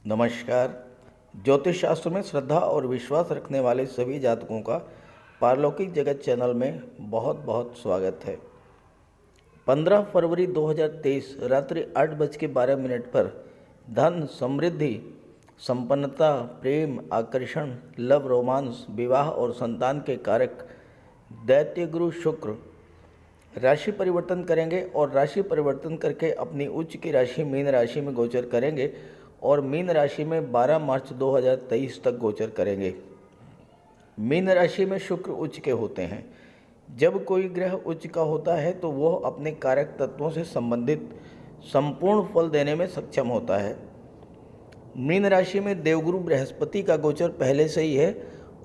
नमस्कार। ज्योतिष शास्त्र में श्रद्धा और विश्वास रखने वाले सभी जातकों का पारलौकिक जगत चैनल में बहुत बहुत स्वागत है। 15 फरवरी 2023 रात्रि 8:12 पर धन, समृद्धि, संपन्नता, प्रेम, आकर्षण, लव, रोमांस, विवाह और संतान के कारक दैत्य गुरु शुक्र राशि परिवर्तन करेंगे और राशि परिवर्तन करके अपनी उच्च की राशि मीन राशि में गोचर करेंगे और मीन राशि में 12 मार्च 2023 तक गोचर करेंगे। मीन राशि में शुक्र उच्च के होते हैं। जब कोई ग्रह उच्च का होता है तो वह अपने कारक तत्वों से संबंधित संपूर्ण फल देने में सक्षम होता है। मीन राशि में देवगुरु बृहस्पति का गोचर पहले से ही है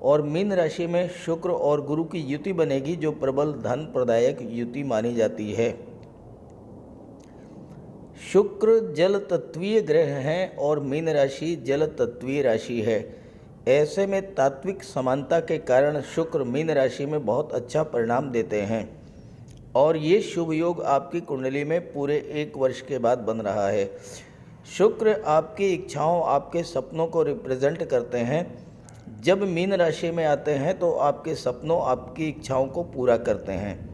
और मीन राशि में शुक्र और गुरु की युति बनेगी, जो प्रबल धन प्रदायक युति मानी जाती है। शुक्र जल तत्वीय ग्रह हैं और मीन राशि जल तत्वीय राशि है। ऐसे में तात्विक समानता के कारण शुक्र मीन राशि में बहुत अच्छा परिणाम देते हैं और ये शुभ योग आपकी कुंडली में पूरे 1 वर्ष के बाद बन रहा है। शुक्र आपकी इच्छाओं, आपके सपनों को रिप्रेजेंट करते हैं। जब मीन राशि में आते हैं तो आपके सपनों, आपकी इच्छाओं को पूरा करते हैं।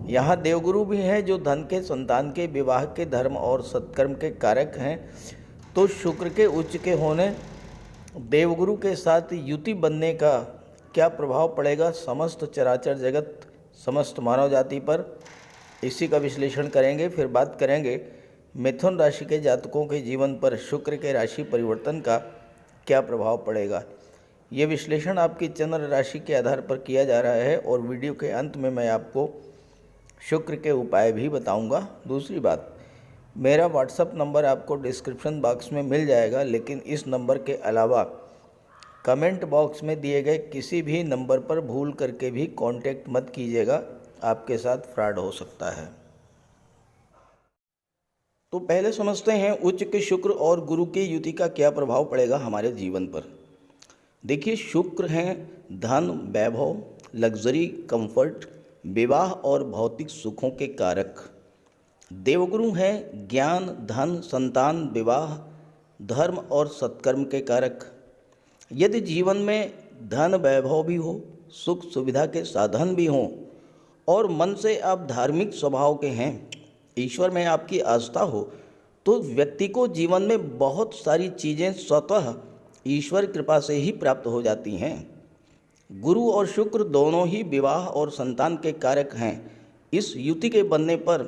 यहाँ देवगुरु भी हैं जो धन के, संतान के, विवाह के, धर्म और सत्कर्म के कारक हैं। तो शुक्र के उच्च के होने, देवगुरु के साथ युति बनने का क्या प्रभाव पड़ेगा समस्त चराचर जगत, समस्त मानव जाति पर, इसी का विश्लेषण करेंगे। फिर बात करेंगे मिथुन राशि के जातकों के जीवन पर शुक्र के राशि परिवर्तन का क्या प्रभाव पड़ेगा। ये विश्लेषण आपकी चंद्र राशि के आधार पर किया जा रहा है और वीडियो के अंत में मैं आपको शुक्र के उपाय भी बताऊंगा। दूसरी बात, मेरा व्हाट्सअप नंबर आपको डिस्क्रिप्शन बॉक्स में मिल जाएगा, लेकिन इस नंबर के अलावा कमेंट बॉक्स में दिए गए किसी भी नंबर पर भूल करके भी कांटेक्ट मत कीजिएगा, आपके साथ फ्रॉड हो सकता है। तो पहले समझते हैं उच्च के शुक्र और गुरु की युति का क्या प्रभाव पड़ेगा हमारे जीवन पर। देखिए, शुक्र हैं धन, वैभव, लग्जरी, कंफर्ट, विवाह और भौतिक सुखों के कारक। देवगुरु हैं ज्ञान, धन, संतान, विवाह, धर्म और सत्कर्म के कारक। यदि जीवन में धन, वैभव भी हो, सुख सुविधा के साधन भी हों और मन से आप धार्मिक स्वभाव के हैं, ईश्वर में आपकी आस्था हो, तो व्यक्ति को जीवन में बहुत सारी चीज़ें स्वतः ईश्वर कृपा से ही प्राप्त हो जाती हैं। गुरु और शुक्र दोनों ही विवाह और संतान के कारक हैं। इस युति के बनने पर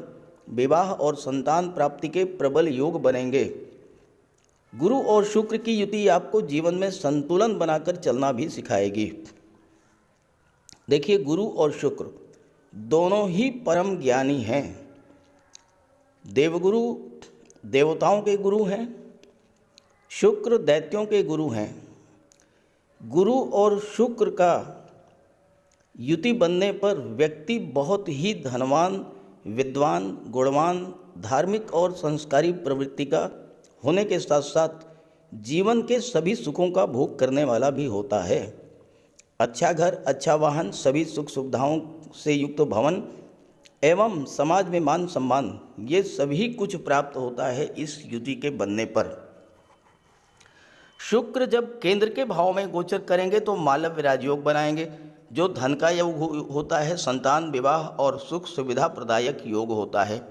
विवाह और संतान प्राप्ति के प्रबल योग बनेंगे। गुरु और शुक्र की युति आपको जीवन में संतुलन बनाकर चलना भी सिखाएगी। देखिए, गुरु और शुक्र दोनों ही परम ज्ञानी हैं। देवगुरु देवताओं के गुरु हैं, शुक्र दैत्यों के गुरु हैं। गुरु और शुक्र का युति बनने पर व्यक्ति बहुत ही धनवान, विद्वान, गुणवान, धार्मिक और संस्कारी प्रवृत्ति का होने के साथ साथ जीवन के सभी सुखों का भोग करने वाला भी होता है। अच्छा घर, अच्छा वाहन, सभी सुख सुविधाओं से युक्त भवन एवं समाज में मान सम्मान, ये सभी कुछ प्राप्त होता है इस युति के बनने पर। शुक्र जब केंद्र के भाव में गोचर करेंगे तो मालव राजयोग बनाएंगे, जो धन का योग होता है, संतान, विवाह और सुख सुविधा प्रदायक योग होता है।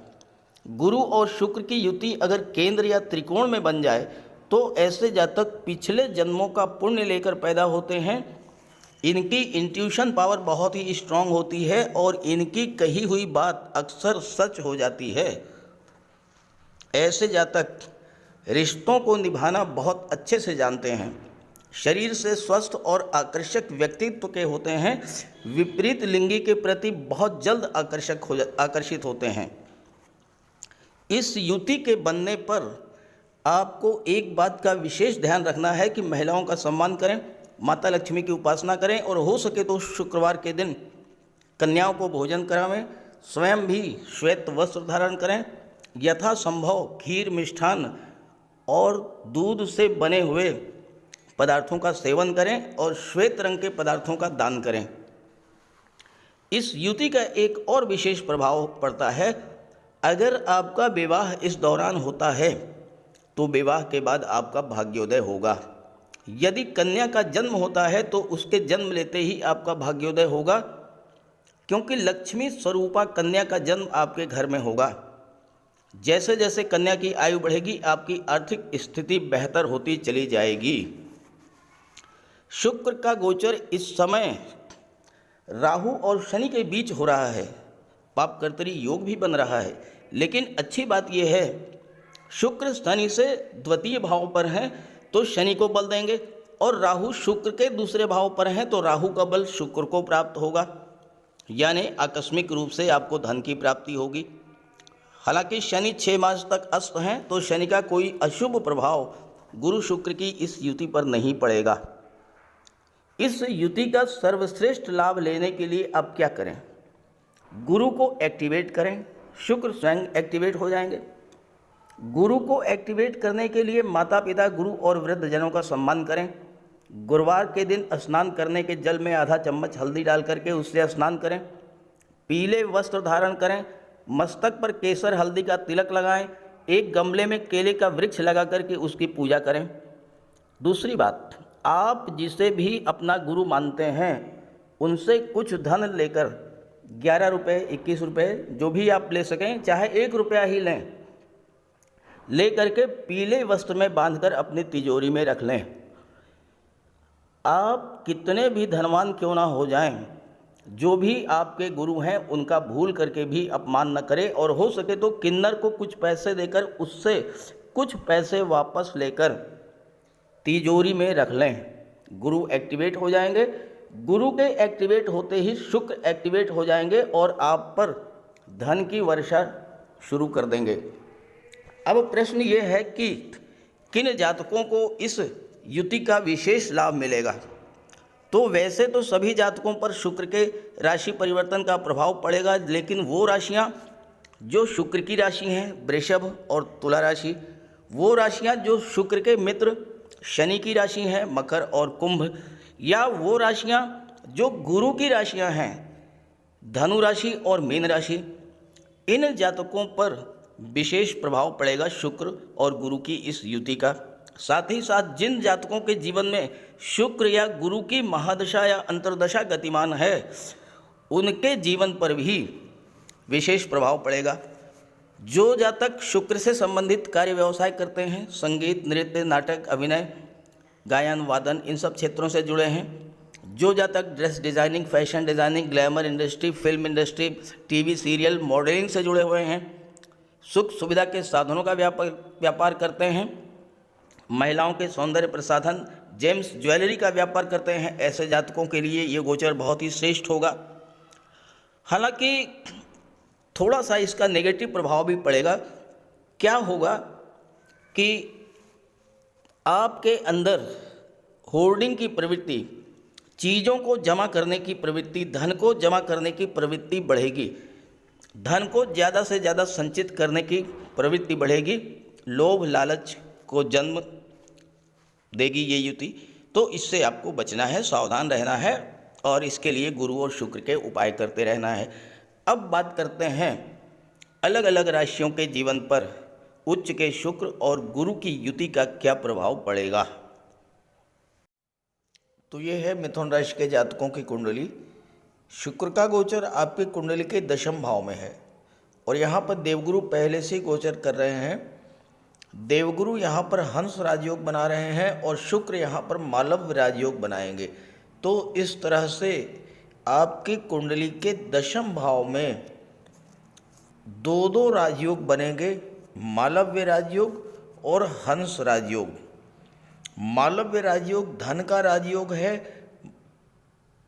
गुरु और शुक्र की युति अगर केंद्र या त्रिकोण में बन जाए तो ऐसे जातक पिछले जन्मों का पुण्य लेकर पैदा होते हैं। इनकी इंट्यूशन पावर बहुत ही स्ट्रांग होती है और इनकी कही हुई बात अक्सर सच हो जाती है। ऐसे जातक रिश्तों को निभाना बहुत अच्छे से जानते हैं। शरीर से स्वस्थ और आकर्षक व्यक्तित्व के होते हैं। विपरीत लिंगी के प्रति बहुत जल्द आकर्षित होते हैं। इस युति के बनने पर आपको एक बात का विशेष ध्यान रखना है कि महिलाओं का सम्मान करें, माता लक्ष्मी की उपासना करें और हो सके तो शुक्रवार के दिन कन्याओं को भोजन करावें। स्वयं भी श्वेत वस्त्र धारण करें। यथासंभव खीर, मिष्ठान और दूध से बने हुए पदार्थों का सेवन करें और श्वेत रंग के पदार्थों का दान करें। इस युति का एक और विशेष प्रभाव पड़ता है। अगर आपका विवाह इस दौरान होता है तो विवाह के बाद आपका भाग्योदय होगा। यदि कन्या का जन्म होता है तो उसके जन्म लेते ही आपका भाग्योदय होगा, क्योंकि लक्ष्मी स्वरूपा कन्या का जन्म आपके घर में होगा। जैसे जैसे कन्या की आयु बढ़ेगी आपकी आर्थिक स्थिति बेहतर होती चली जाएगी। शुक्र का गोचर इस समय राहु और शनि के बीच हो रहा है, पाप कर्तरी योग भी बन रहा है। लेकिन अच्छी बात यह है, शुक्र शनि से द्वितीय भाव पर हैं तो शनि को बल देंगे, और राहु शुक्र के दूसरे भाव पर हैं तो राहु का बल शुक्र को प्राप्त होगा, यानी आकस्मिक रूप से आपको धन की प्राप्ति होगी। हालांकि शनि 6 मास तक अस्त हैं तो शनि का कोई अशुभ प्रभाव गुरु शुक्र की इस युति पर नहीं पड़ेगा। इस युति का सर्वश्रेष्ठ लाभ लेने के लिए आप क्या करें? गुरु को एक्टिवेट करें, शुक्र स्वयं एक्टिवेट हो जाएंगे। गुरु को एक्टिवेट करने के लिए माता पिता, गुरु और वृद्धजनों का सम्मान करें। गुरुवार के दिन स्नान करने के जल में आधा चम्मच हल्दी डाल करके उससे स्नान करें। पीले वस्त्र धारण करें, मस्तक पर केसर हल्दी का तिलक लगाएं, एक गमले में केले का वृक्ष लगा करके उसकी पूजा करें। दूसरी बात, आप जिसे भी अपना गुरु मानते हैं उनसे कुछ धन लेकर 11 रुपये, 21 रुपये जो भी आप ले सकें, चाहे 1 रुपया ही ले करके पीले वस्त्र में बांधकर अपनी तिजोरी में रख लें। आप कितने भी धनवान क्यों ना हो जाएं, जो भी आपके गुरु हैं उनका भूल करके भी अपमान न करें, और हो सके तो किन्नर को कुछ पैसे देकर उससे कुछ पैसे वापस लेकर तिजोरी में रख लें। गुरु एक्टिवेट हो जाएंगे। गुरु के एक्टिवेट होते ही शुक्र एक्टिवेट हो जाएंगे और आप पर धन की वर्षा शुरू कर देंगे। अब प्रश्न ये है कि किन जातकों को इस युति का विशेष लाभ मिलेगा? तो वैसे तो सभी जातकों पर शुक्र के राशि परिवर्तन का प्रभाव पड़ेगा, लेकिन वो राशियां जो शुक्र की राशि हैं, वृषभ और तुला राशि, वो राशियां जो शुक्र के मित्र शनि की राशि हैं, मकर और कुंभ, या वो राशियां जो गुरु की राशियां हैं, धनु राशि और मीन राशि, इन जातकों पर विशेष प्रभाव पड़ेगा शुक्र और गुरु की इस युति का। साथ ही साथ जिन जातकों के जीवन में शुक्र या गुरु की महादशा या अंतर्दशा गतिमान है, उनके जीवन पर भी विशेष प्रभाव पड़ेगा। जो जातक शुक्र से संबंधित कार्य व्यवसाय करते हैं, संगीत, नृत्य, नाटक, अभिनय, गायन, वादन, इन सब क्षेत्रों से जुड़े हैं, जो जातक dress designing, fashion designing, glamour industry, film industry, TV serial, modelling से जुड़े हुए हैं, सुख सुविधा के साधनों का व्यापार करते हैं, महिलाओं के सौंदर्य प्रसाधन, जेम्स ज्वेलरी का व्यापार करते हैं, ऐसे जातकों के लिए ये गोचर बहुत ही श्रेष्ठ होगा। हालांकि थोड़ा सा इसका नेगेटिव प्रभाव भी पड़ेगा। क्या होगा कि आपके अंदर होर्डिंग की प्रवृत्ति, चीज़ों को जमा करने की प्रवृत्ति, धन को जमा करने की प्रवृत्ति बढ़ेगी, धन को ज़्यादा से ज़्यादा संचित करने की प्रवृत्ति बढ़ेगी, लोभ लालच को जन्म देगी ये युति। तो इससे आपको बचना है, सावधान रहना है, और इसके लिए गुरु और शुक्र के उपाय करते रहना है। अब बात करते हैं अलग अलग राशियों के जीवन पर उच्च के शुक्र और गुरु की युति का क्या प्रभाव पड़ेगा। तो ये है मिथुन राशि के जातकों की कुंडली। शुक्र का गोचर आपकी कुंडली के 10वें भाव में है, और यहाँ पर देवगुरु पहले से गोचर कर रहे हैं। देवगुरु यहाँ पर हंस राजयोग बना रहे हैं और शुक्र यहाँ पर मालव राजयोग बनाएंगे। तो इस तरह से आपकी कुंडली के 10वें भाव में 2-2 राजयोग बनेंगे, मालव्य राजयोग और हंस राजयोग। मालव्य राजयोग धन का राजयोग है,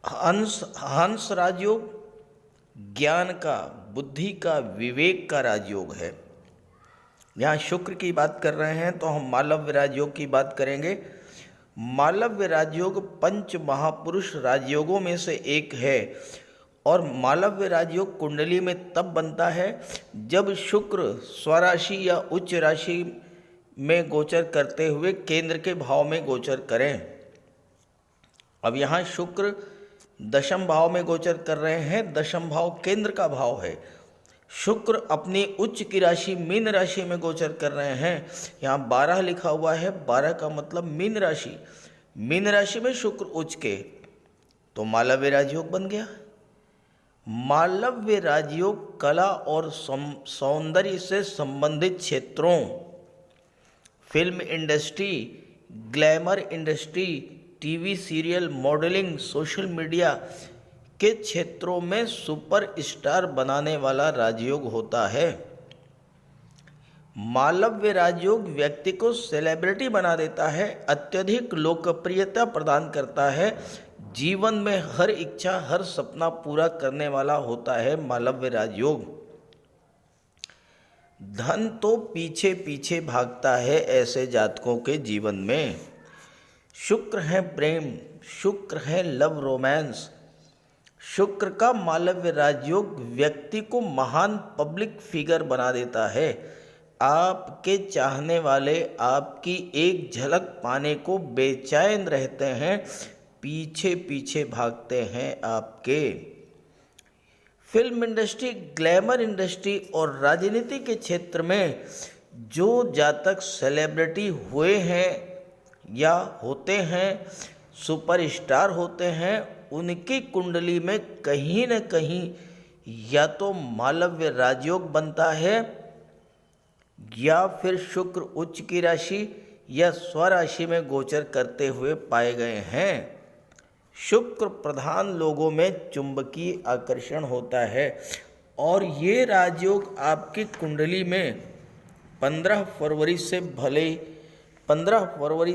हंस राजयोग ज्ञान का, बुद्धि का, विवेक का राजयोग है। यहाँ शुक्र की बात कर रहे हैं तो हम मालव्य राजयोग की बात करेंगे। मालव्य राजयोग पंच महापुरुष राजयोगों में से एक है, और मालव्य राजयोग कुंडली में तब बनता है जब शुक्र स्वराशि या उच्च राशि में गोचर करते हुए केंद्र के भाव में गोचर करें। अब यहाँ शुक्र 10वें भाव में गोचर कर रहे हैं, 10वां भाव केंद्र का भाव है। शुक्र अपनी उच्च की राशि मीन राशि में गोचर कर रहे हैं। यहाँ 12 लिखा हुआ है, 12 का मतलब मीन राशि। मीन राशि में शुक्र उच्च के, तो मालव्य राजयोग बन गया। मालव्य राजयोग कला और सौंदर्य से संबंधित क्षेत्रों, film industry, glamour industry, TV serial, modelling, social media के क्षेत्रों में सुपर स्टार बनाने वाला राजयोग होता है। मालव्य राजयोग व्यक्ति को सेलिब्रिटी बना देता है, अत्यधिक लोकप्रियता प्रदान करता है, जीवन में हर इच्छा हर सपना पूरा करने वाला होता है मालव्य राजयोग। धन तो पीछे पीछे भागता है ऐसे जातकों के जीवन में। शुक्र है प्रेम, शुक्र है लव रोमांस। शुक्र का मालव्य राजयोग व्यक्ति को महान पब्लिक फिगर बना देता है। आपके चाहने वाले आपकी एक झलक पाने को बेचैन रहते हैं, पीछे पीछे भागते हैं आपके। फिल्म इंडस्ट्री, ग्लैमर इंडस्ट्री और राजनीति के क्षेत्र में जो जातक सेलिब्रिटी हुए हैं या होते हैं, सुपरस्टार होते हैं, उनकी कुंडली में कहीं न कहीं या तो मालव्य राजयोग बनता है या फिर शुक्र उच्च की राशि या स्वराशि में गोचर करते हुए पाए गए हैं। शुक्र प्रधान लोगों में चुंबकीय आकर्षण होता है और ये राजयोग आपकी कुंडली में 15 फरवरी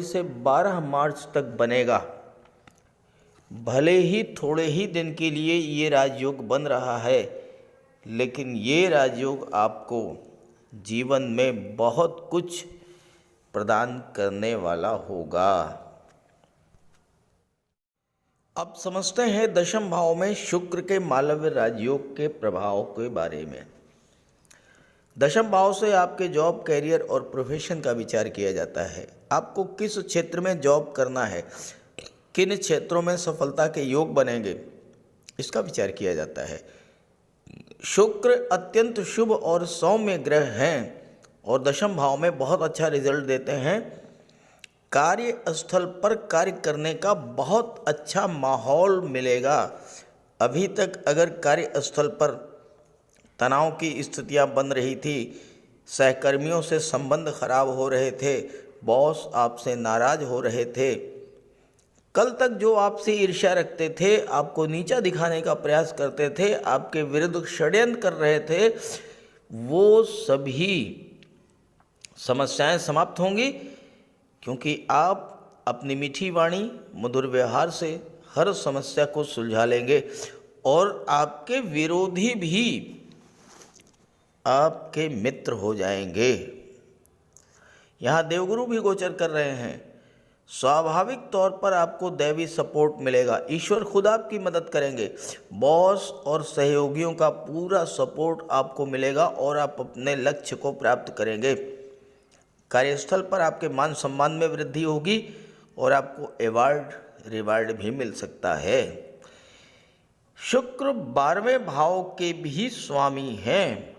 से 12 मार्च तक बनेगा। भले ही थोड़े ही दिन के लिए ये राजयोग बन रहा है, लेकिन ये राजयोग आपको जीवन में बहुत कुछ प्रदान करने वाला होगा। अब समझते हैं दशम भाव में शुक्र के मालव्य राजयोग के प्रभाव के बारे में। दशम भाव से आपके जॉब, कैरियर और प्रोफेशन का विचार किया जाता है। आपको किस क्षेत्र में जॉब करना है, किन क्षेत्रों में सफलता के योग बनेंगे, इसका विचार किया जाता है। शुक्र अत्यंत शुभ और सौम्य ग्रह हैं और दशम भाव में बहुत अच्छा रिजल्ट देते हैं। कार्यस्थल पर कार्य करने का बहुत अच्छा माहौल मिलेगा। अभी तक अगर कार्यस्थल पर तनाव की स्थितियां बन रही थी, सहकर्मियों से संबंध खराब हो रहे थे, बॉस आपसे नाराज हो रहे थे, कल तक जो आपसे ईर्ष्या रखते थे, आपको नीचा दिखाने का प्रयास करते थे, आपके विरुद्ध षड्यंत्र कर रहे थे, वो सभी समस्याएं समाप्त होंगी, क्योंकि आप अपनी मीठी वाणी, मधुर व्यवहार से हर समस्या को सुलझा लेंगे और आपके विरोधी भी आपके मित्र हो जाएंगे। यहाँ देवगुरु भी गोचर कर रहे हैं। स्वाभाविक तौर पर आपको दैवी सपोर्ट मिलेगा, ईश्वर खुद आपकी मदद करेंगे। बॉस और सहयोगियों का पूरा सपोर्ट आपको मिलेगा और आप अपने लक्ष्य को प्राप्त करेंगे। कार्यस्थल पर आपके मान सम्मान में वृद्धि होगी और आपको अवार्ड रिवार्ड भी मिल सकता है। शुक्र 12वें भाव के भी स्वामी हैं,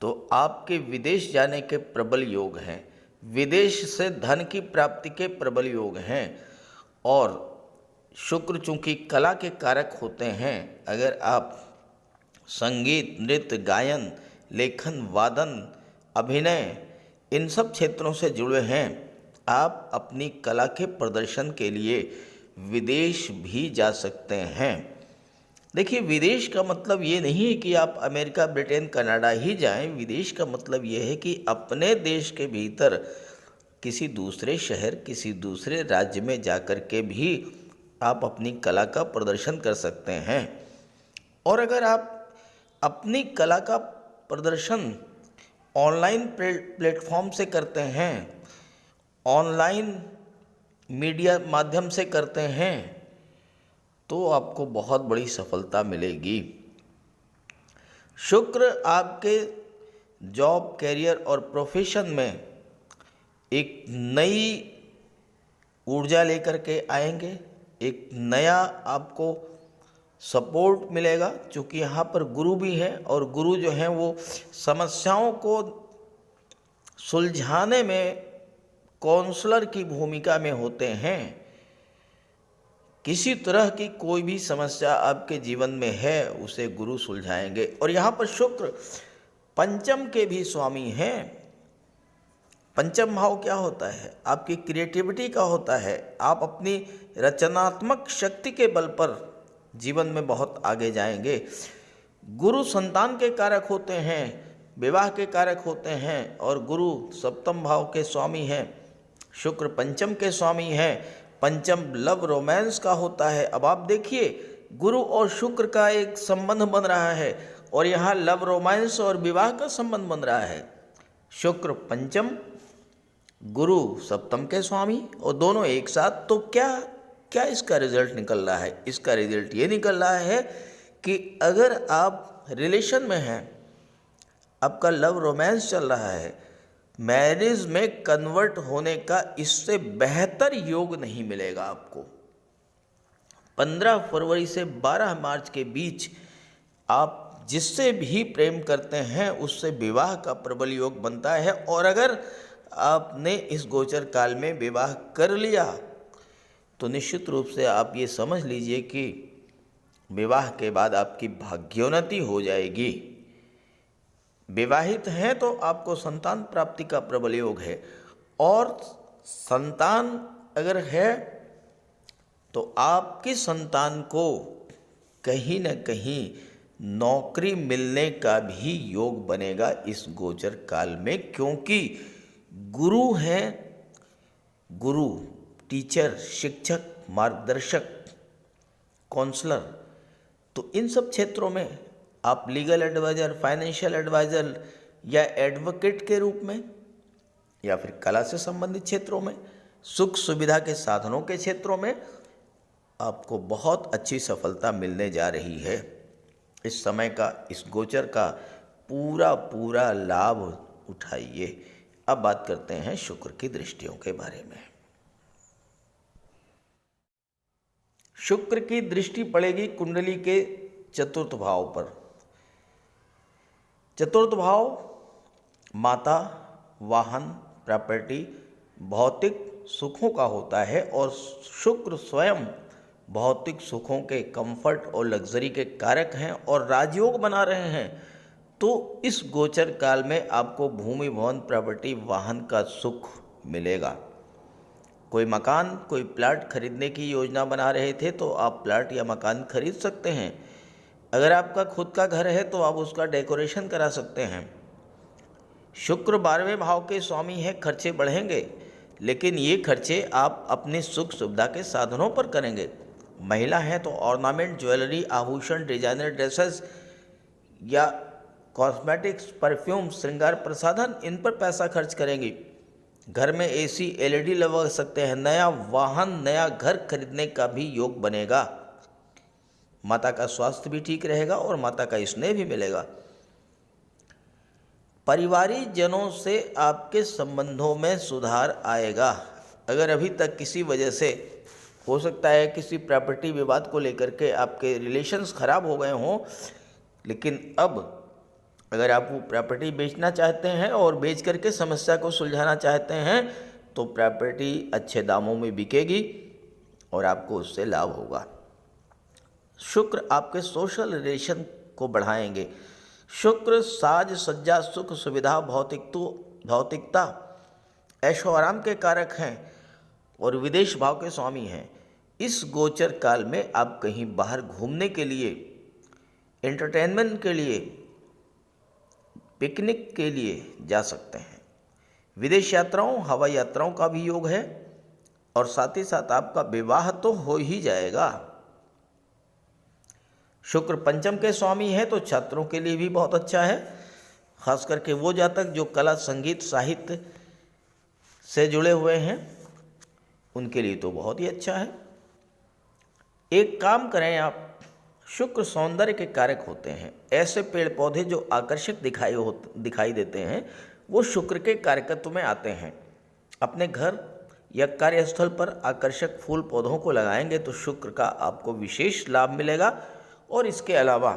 तो आपके विदेश जाने के प्रबल योग हैं, विदेश से धन की प्राप्ति के प्रबल योग हैं। और शुक्र चूंकि कला के कारक होते हैं, अगर आप संगीत, नृत्य, गायन, लेखन, वादन, अभिनय, इन सब क्षेत्रों से जुड़े हैं, आप अपनी कला के प्रदर्शन के लिए विदेश भी जा सकते हैं। देखिए, विदेश का मतलब ये नहीं है कि आप अमेरिका, ब्रिटेन, कनाडा ही जाएं। विदेश का मतलब ये है कि अपने देश के भीतर किसी दूसरे शहर, किसी दूसरे राज्य में जाकर के भी आप अपनी कला का प्रदर्शन कर सकते हैं। और अगर आप अपनी कला का प्रदर्शन ऑनलाइन प्लेटफॉर्म से करते हैं, ऑनलाइन मीडिया माध्यम से करते हैं, तो आपको बहुत बड़ी सफलता मिलेगी। शुक्र आपके जॉब, कैरियर और प्रोफेशन में एक नई ऊर्जा लेकर के आएंगे, एक नया आपको सपोर्ट मिलेगा, क्योंकि यहाँ पर गुरु भी है और गुरु जो हैं वो समस्याओं को सुलझाने में काउंसलर की भूमिका में होते हैं। किसी तरह की कोई भी समस्या आपके जीवन में है उसे गुरु सुलझाएंगे। और यहाँ पर शुक्र पंचम के भी स्वामी हैं। पंचम भाव क्या होता है? आपकी क्रिएटिविटी का होता है। आप अपनी रचनात्मक शक्ति के बल पर जीवन में बहुत आगे जाएंगे। गुरु संतान के कारक होते हैं, विवाह के कारक होते हैं, और गुरु सप्तम भाव के स्वामी हैं। शुक्र पंचम के स्वामी हैं। पंचम लव रोमांस का होता है। अब आप देखिए, गुरु और शुक्र का एक संबंध बन रहा है और यहाँ लव रोमांस और विवाह का संबंध बन रहा है। शुक्र पंचम, गुरु सप्तम के स्वामी, और दोनों एक साथ। तो क्या इसका रिजल्ट निकल रहा है? इसका रिजल्ट ये निकल रहा है कि अगर आप रिलेशन में हैं, आपका लव रोमांस चल रहा है, मैरिज में कन्वर्ट होने का इससे बेहतर योग नहीं मिलेगा आपको। 15 फरवरी से 12 मार्च के बीच आप जिससे भी प्रेम करते हैं उससे विवाह का प्रबल योग बनता है। और अगर आपने इस गोचर काल में विवाह कर लिया तो निश्चित रूप से आप ये समझ लीजिए कि विवाह के बाद आपकी भाग्योन्नति हो जाएगी। विवाहित हैं तो आपको संतान प्राप्ति का प्रबल योग है, और संतान अगर है तो आपकी संतान को कहीं न कहीं नौकरी मिलने का भी योग बनेगा इस गोचर काल में, क्योंकि गुरु हैं। गुरु टीचर, शिक्षक, मार्गदर्शक, काउंसलर, तो इन सब क्षेत्रों में आप लीगल एडवाइज़र, फाइनेंशियल एडवाइज़र या एडवोकेट के रूप में, या फिर कला से संबंधित क्षेत्रों में, सुख सुविधा के साधनों के क्षेत्रों में आपको बहुत अच्छी सफलता मिलने जा रही है। इस समय का, इस गोचर का पूरा लाभ उठाइए। अब बात करते हैं शुक्र की दृष्टियों के बारे में। शुक्र की दृष्टि पड़ेगी कुंडली के चतुर्थ भाव पर। चतुर्थ भाव माता, वाहन, प्रॉपर्टी, भौतिक सुखों का होता है, और शुक्र स्वयं भौतिक सुखों के, कंफर्ट और लग्जरी के कारक हैं और राजयोग बना रहे हैं। तो इस गोचर काल में आपको भूमि, भवन, प्रॉपर्टी, वाहन का सुख मिलेगा। कोई मकान, कोई प्लाट खरीदने की योजना बना रहे थे तो आप प्लाट या मकान खरीद सकते हैं। अगर आपका खुद का घर है तो आप उसका डेकोरेशन करा सकते हैं। शुक्र 12वें भाव के स्वामी हैं। खर्चे बढ़ेंगे, लेकिन ये खर्चे आप अपनी सुख सुविधा के साधनों पर करेंगे। महिला हैं तो ऑर्नामेंट, ज्वेलरी, आभूषण, डिजाइनर ड्रेसेस या कॉस्मेटिक्स, परफ्यूम, श्रृंगार प्रसाधन, इन पर पैसा खर्च करेंगी। घर में एसी, एलईडी लगा सकते हैं। नया वाहन, नया घर खरीदने का भी योग बनेगा। माता का स्वास्थ्य भी ठीक रहेगा और माता का स्नेह भी मिलेगा। पारिवारिक जनों से आपके संबंधों में सुधार आएगा। अगर अभी तक किसी वजह से, हो सकता है किसी प्रॉपर्टी विवाद को लेकर के आपके रिलेशंस खराब हो गए हों, लेकिन अब अगर आप वो प्रॉपर्टी बेचना चाहते हैं और बेच करके समस्या को सुलझाना चाहते हैं तो प्रॉपर्टी अच्छे दामों में बिकेगी और आपको उससे लाभ होगा। शुक्र आपके सोशल रिलेशन को बढ़ाएंगे। शुक्र साज सज्जा, सुख सुविधा, भौतिकता, ऐशो आराम के कारक हैं और विदेश भाव के स्वामी हैं। इस गोचर काल में आप कहीं बाहर घूमने के लिए, एंटरटेनमेंट के लिए, पिकनिक के लिए जा सकते हैं। विदेश यात्राओं, हवाई यात्राओं का भी योग है और साथ ही साथ आपका विवाह तो हो ही जाएगा। शुक्र पंचम के स्वामी है तो छात्रों के लिए भी बहुत अच्छा है, खास करके वो जातक जो कला, संगीत, साहित्य से जुड़े हुए हैं उनके लिए तो बहुत ही अच्छा है। एक काम करें आप, शुक्र सौंदर्य के कारक होते हैं। ऐसे पेड़ पौधे जो आकर्षक दिखाई देते हैं वो शुक्र के कारकत्व में आते हैं। अपने घर या कार्यस्थल पर आकर्षक फूल पौधों को लगाएंगे तो शुक्र का आपको विशेष लाभ मिलेगा और इसके अलावा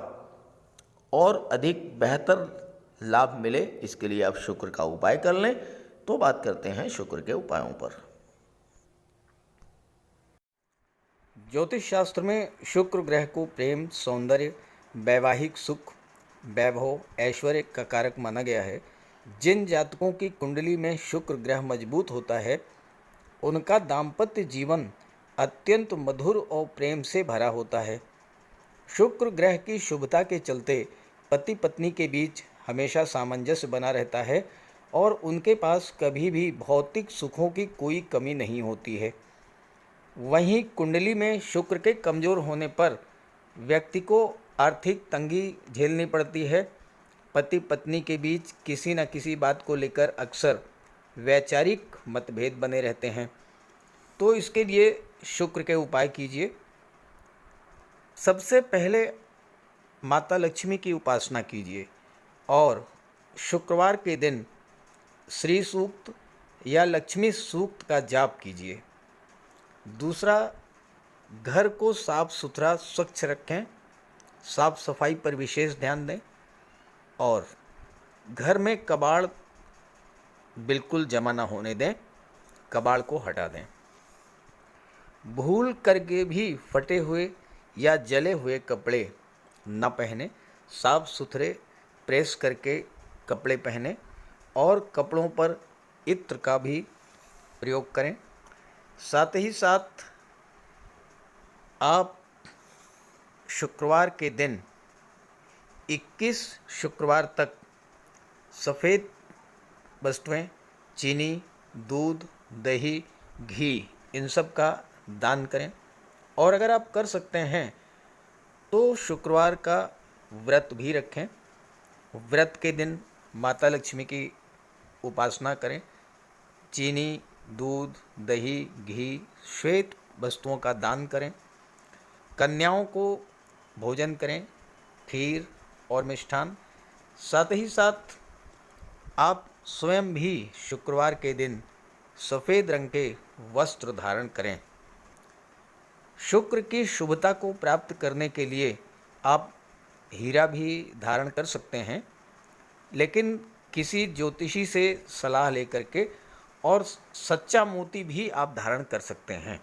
और अधिक बेहतर लाभ मिले, इसके लिए आप शुक्र का उपाय कर लें। तो बात करते हैं शुक्र के उपायों पर। ज्योतिष शास्त्र में शुक्र ग्रह को प्रेम, सौंदर्य, वैवाहिक सुख, वैभव, ऐश्वर्य का कारक माना गया है। जिन जातकों की कुंडली में शुक्र ग्रह मजबूत होता है, उनका दाम्पत्य जीवन अत्यंत मधुर और प्रेम से भरा होता है। शुक्र ग्रह की शुभता के चलते पति पत्नी के बीच हमेशा सामंजस्य बना रहता है और उनके पास कभी भी भौतिक सुखों की कोई कमी नहीं होती है। वहीं कुंडली में शुक्र के कमज़ोर होने पर व्यक्ति को आर्थिक तंगी झेलनी पड़ती है। पति पत्नी के बीच किसी न किसी बात को लेकर अक्सर वैचारिक मतभेद बने रहते हैं। तो इसके लिए शुक्र के उपाय कीजिए। सबसे पहले माता लक्ष्मी की उपासना कीजिए और शुक्रवार के दिन श्री सूक्त या लक्ष्मी सूक्त का जाप कीजिए। दूसरा, घर को साफ सुथरा स्वच्छ रखें, साफ सफाई पर विशेष ध्यान दें और घर में कबाड़ बिल्कुल जमा ना होने दें, कबाड़ को हटा दें। भूल करके भी फटे हुए या जले हुए कपड़े न पहने, साफ सुथरे प्रेस करके कपड़े पहने और कपड़ों पर इत्र का भी प्रयोग करें। साथ ही साथ आप शुक्रवार के दिन 21 शुक्रवार तक सफ़ेद वस्तुएं, चीनी, दूध, दही, घी, इन सब का दान करें। और अगर आप कर सकते हैं तो शुक्रवार का व्रत भी रखें। व्रत के दिन माता लक्ष्मी की उपासना करें। चीनी, दूध, दही, घी, श्वेत वस्तुओं का दान करें। कन्याओं को भोजन करें, खीर और मिष्ठान। साथ ही साथ आप स्वयं भी शुक्रवार के दिन सफ़ेद रंग के वस्त्र धारण करें। शुक्र की शुभता को प्राप्त करने के लिए आप हीरा भी धारण कर सकते हैं, लेकिन किसी ज्योतिषी से सलाह लेकर के, और सच्चा मोती भी आप धारण कर सकते हैं।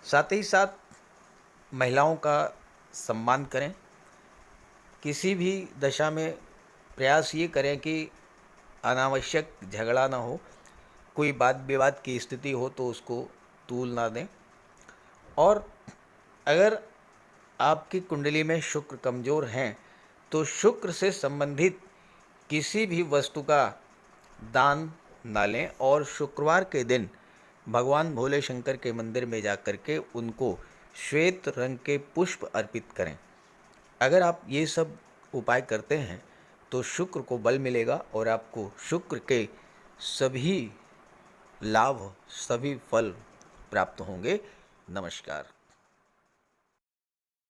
साथ ही साथ महिलाओं का सम्मान करें। किसी भी दशा में प्रयास ये करें कि अनावश्यक झगड़ा ना हो, कोई वाद विवाद की स्थिति हो तो उसको तूल ना दें। और अगर आपकी कुंडली में शुक्र कमज़ोर हैं तो शुक्र से संबंधित किसी भी वस्तु का दान ना लें और शुक्रवार के दिन भगवान भोले शंकर के मंदिर में जा कर के उनको श्वेत रंग के पुष्प अर्पित करें। अगर आप ये सब उपाय करते हैं तो शुक्र को बल मिलेगा और आपको शुक्र के सभी लाभ, सभी फल प्राप्त होंगे। नमस्कार।